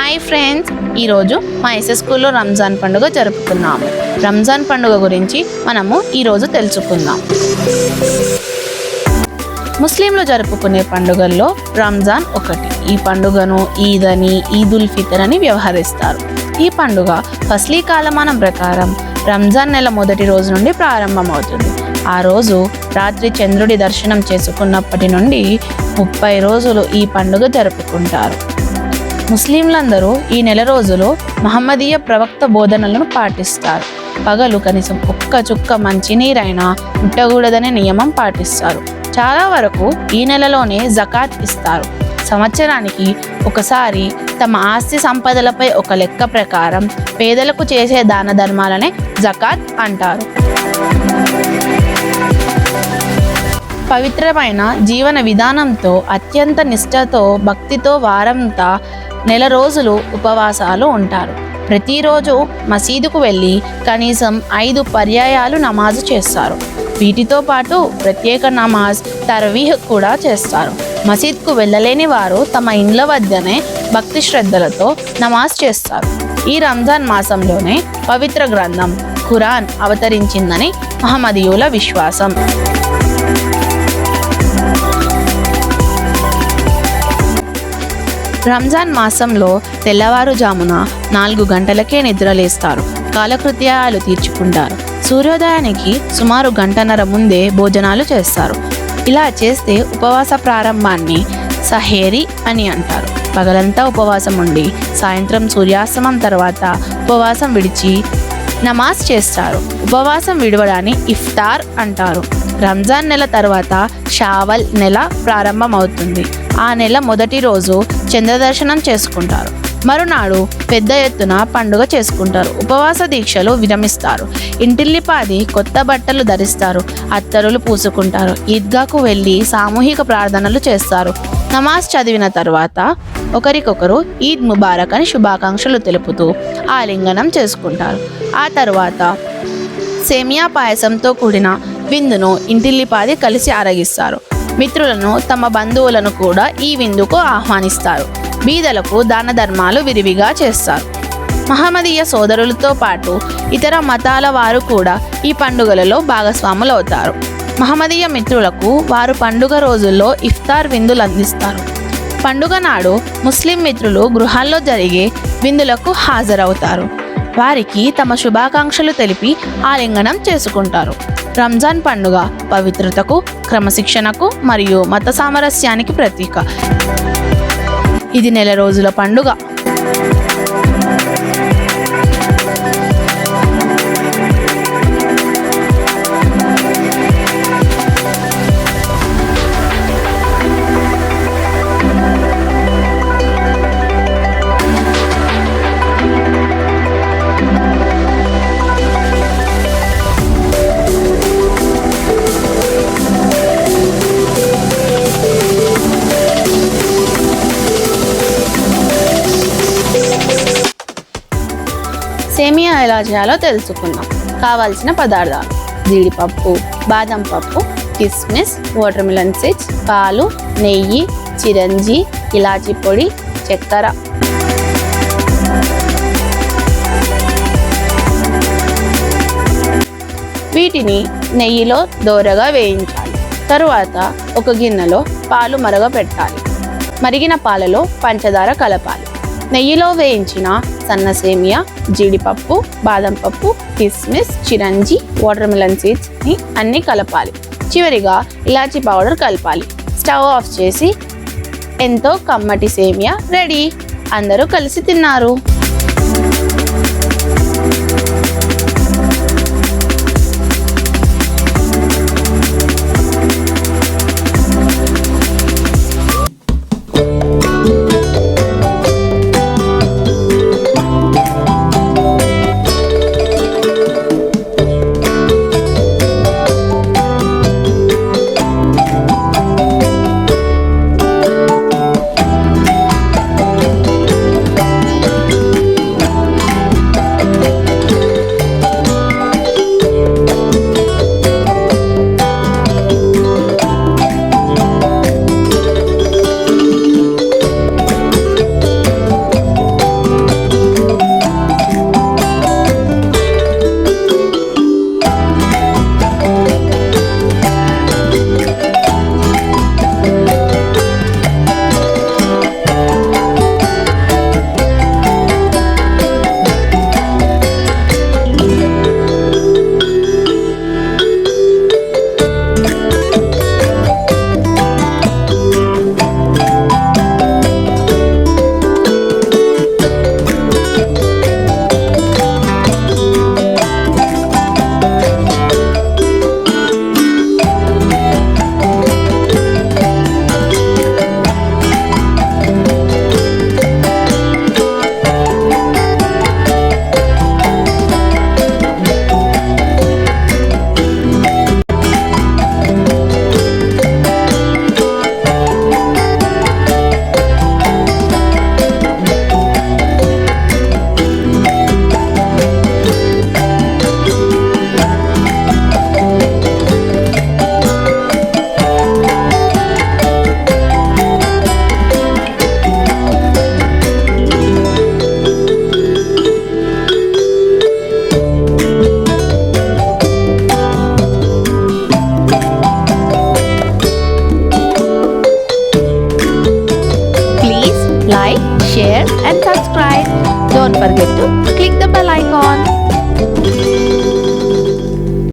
Hi friends, ఈరోజు మా SS స్కూల్లో రంజాన్ పండుగ జరుపుతున్నాము. రంజాన్ పండుగ గురించి మనము ఈరోజు తెలుసుకుందాం. ముస్లింలు జరుపుకునే పండుగల్లో రంజాన్ ఒకటి. ఈ పండుగను ఈద్ అని, ఈదుల్ ఫితర్ అని వ్యవహరిస్తారు. ఈ పండుగ ఫస్లీ కాలమానం ప్రకారం రంజాన్ నెల మొదటి రోజు నుండి ప్రారంభమవుతుంది. ఆ రోజు రాత్రి చంద్రుడి దర్శనం చేసుకున్నప్పటి నుండి 30 రోజులు ఈ పండుగ జరుపుకుంటారు. ముస్లింలందరూ ఈ నెల రోజులు మహమ్మదీయ ప్రవక్త బోధనలను పాటిస్తారు. పగలు కనీసం ఒక్క చుక్క మంచినీరైనా ముట్టకూడదనే నియమం పాటిస్తారు. చాలా వరకు ఈ నెలలోనే జకాత్ ఇస్తారు. సంవత్సరానికి ఒకసారి తమ ఆస్తి సంపదలపై ఒక లెక్క ప్రకారం పేదలకు చేసే దాన ధర్మాలనే జకాత్ అంటారు. పవిత్రమైన జీవన విధానంతో అత్యంత నిష్ఠతో భక్తితో వారంతా నెల రోజులు ఉపవాసాలు ఉంటారు. ప్రతిరోజు మసీదుకు వెళ్ళి కనీసం 5 పర్యాయాలు నమాజు చేస్తారు. వీటితో పాటు ప్రత్యేక నమాజ్ తర్వీహ్ కూడా చేస్తారు. మసీద్కు వెళ్ళలేని వారు తమ ఇండ్ల వద్దనే భక్తి శ్రద్ధలతో నమాజ్ చేస్తారు. ఈ రంజాన్ మాసంలోనే పవిత్ర గ్రంథం ఖురాన్ అవతరించిందని మహమ్మదీయుల విశ్వాసం. రంజాన్ మాసంలో తెల్లవారుజామున 4 గంటలకే నిద్రలేస్తారు. కాలకృత్యాలు తీర్చుకుంటారు. సూర్యోదయానికి సుమారు గంటన్నర ముందే భోజనాలు చేస్తారు. ఇలా చేస్తే ఉపవాస ప్రారంభాన్ని సహేరీ అని అంటారు. పగలంతా ఉపవాసం ఉండి సాయంత్రం సూర్యాస్తమం తర్వాత ఉపవాసం విడిచి నమాజ్ చేస్తారు. ఉపవాసం విడవడాన్ని ఇఫ్తార్ అంటారు. రంజాన్ నెల తర్వాత షావల్ నెల ప్రారంభమవుతుంది. ఆ నెల మొదటి రోజు చంద్రదర్శనం చేసుకుంటారు. మరునాడు పెద్ద ఎత్తున పండుగ చేసుకుంటారు. ఉపవాస దీక్షలు విరమిస్తారు. ఇంటిల్లిపాది కొత్త బట్టలు ధరిస్తారు. అత్తరులు పూసుకుంటారు. ఈద్గాకు వెళ్ళి సామూహిక ప్రార్థనలు చేస్తారు. నమాజ్ చదివిన తర్వాత ఒకరికొకరు ఈద్ ముబారక్ అని శుభాకాంక్షలు తెలుపుతూ ఆలింగనం చేసుకుంటారు. ఆ తర్వాత సేమియా పాయసంతో కూడిన విందును ఇంటిల్లిపాది కలిసి ఆరగిస్తారు. మిత్రులను, తమ బంధువులను కూడా ఈ విందుకు ఆహ్వానిస్తారు. బీదలకు దాన ధర్మాలు విరివిగా చేస్తారు. మహమ్మదీయ సోదరులతో పాటు ఇతర మతాల వారు కూడా ఈ పండుగలలో భాగస్వాములు అవుతారు. మహమ్మదీయ మిత్రులకు వారు పండుగ రోజుల్లో ఇఫ్తార్ విందులు అందిస్తారు. పండుగ నాడు ముస్లిం మిత్రులు గృహాల్లో జరిగే విందులకు హాజరవుతారు. వారికి తమ శుభాకాంక్షలు తెలిపి ఆలింగనం చేసుకుంటారు. రంజాన్ పండుగ పవిత్రతకు, క్రమశిక్షణకు మరియు మత సామరస్యానికి ప్రతీక. ఇది నెల రోజుల పండుగ. సేమియా ఎలా చేయాలో తెలుసుకుందాం. కావాల్సిన పదార్థాలు: జీడిపప్పు, బాదం పప్పు, కిస్మిస్, వాటర్ మిలన్ సీడ్స్, పాలు, నెయ్యి, చిరంజి, ఇలాచి పొడి, చక్కెర. వీటిని నెయ్యిలో దోరగా వేయించాలి. తరువాత ఒక గిన్నెలో పాలు మరగపెట్టాలి. మరిగిన పాలలో పంచదార కలపాలి. నెయ్యిలో వేయించిన సన్న సేమియా, జీడిపప్పు, బాదం పప్పు, కిస్మిస్, చిరంజి, వాటర్ మిలన్ సీడ్స్ని అన్నీ కలపాలి. చివరిగా ఇలాచీ పౌడర్ కలపాలి. స్టవ్ ఆఫ్ చేసి ఎంతో కమ్మటి సేమియా రెడీ. అందరూ కలిసి తిన్నారు. share and subscribe. Don't forget to click the bell icon.